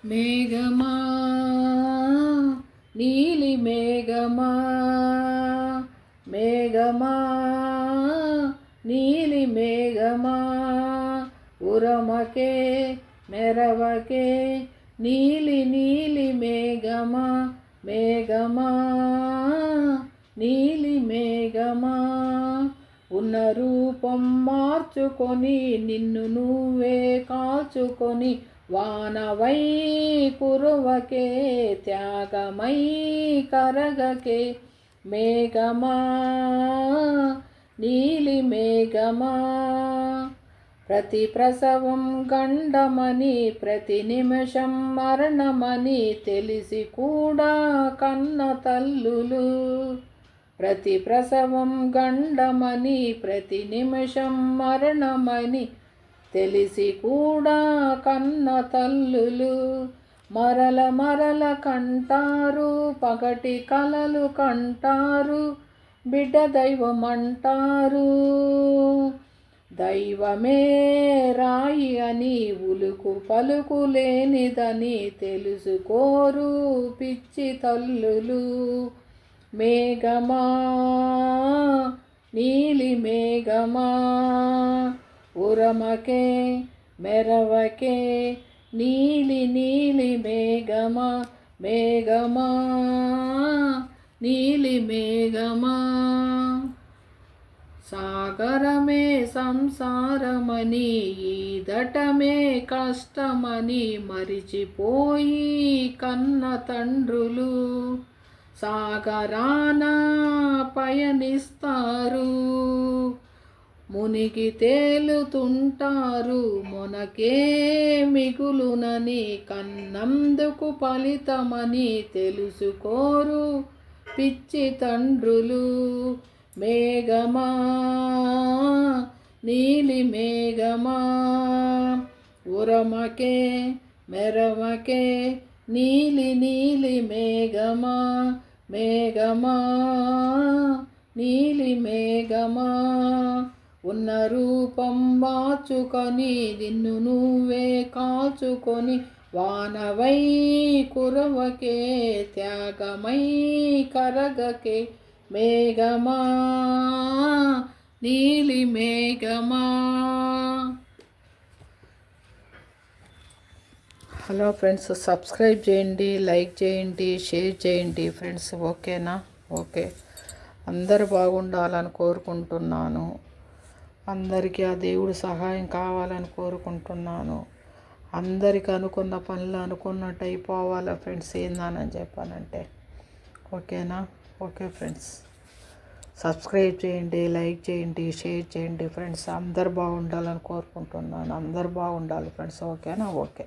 మేఘమా నీలి మేఘమా మేఘమా నీలి మేఘమా ఉరమకే మెరవకే నీలి నీలి మేఘమా మేఘమా నీలి మేఘమా ఉన్న రూపం మార్చుకొని నిన్ను నువ్వే కాచుకొని వానవై కురువకే త్యాగమై కరగకే మేఘమా నీలి మేఘమా ప్రతి ప్రసవం గండమని ప్రతి నిమిషం మరణమని తెలిసి కూడా కన్న తల్లులు ప్రతి ప్రసవం గండమని ప్రతి నిమిషం మరణమని తెలిసి కూడా కన్న తల్లులు మరల మరల కంటారు పగటి కలలు కంటారు బిడ్డ దైవమంటారు దైవమే రాయి అని ఉలుకు పలుకు లేనిదని తెలుసుకోరు పిచ్చి తల్లులు మేఘమా నీలి మేఘమా ఉరమకే మెరవకే నీలి నీలి మేఘమా మేఘమా నీలి మేఘమా సాగరమే సంసారమని ఈదటమే కష్టమని మరిచిపోయి కన్న తండ్రులు సాగరాన పయనిస్తారు మునిగి తేలుతుంటారు మొనకే మిగులునని కన్నందుకు ఫలితమని తెలుసుకోరు పిచ్చి తండ్రులు మేఘమా నీలి మేఘమా ఉరమకే మెరవకే నీలి నీలి మేఘమా మేఘమా నీలి మేఘమా ఉన్న రూపం మార్చుకొని నిన్ను నువ్వే కాచుకొని వానవై కురవకే త్యాగమై కరగకే మేఘమా నీలి మేఘమా. హలో ఫ్రెండ్స్, సబ్స్క్రైబ్ చేయండి, లైక్ చేయండి, షేర్ చేయండి ఫ్రెండ్స్. ఓకేనా? ఓకే. అందరూ బాగుండాలని కోరుకుంటున్నాను. అందరికీ ఆ దేవుడు సహాయం కావాలని కోరుకుంటున్నాను. అందరికీ అనుకున్న పనులు అనుకున్నట్టు అయిపోవాలా ఫ్రెండ్స్, ఏందానని చెప్పానంటే. ఓకేనా? ఓకే ఫ్రెండ్స్, సబ్స్క్రైబ్ చేయండి, లైక్ చేయండి, షేర్ చేయండి ఫ్రెండ్స్. అందరు బాగుండాలని కోరుకుంటున్నాను. అందరు బాగుండాలి ఫ్రెండ్స్. ఓకేనా? ఓకే.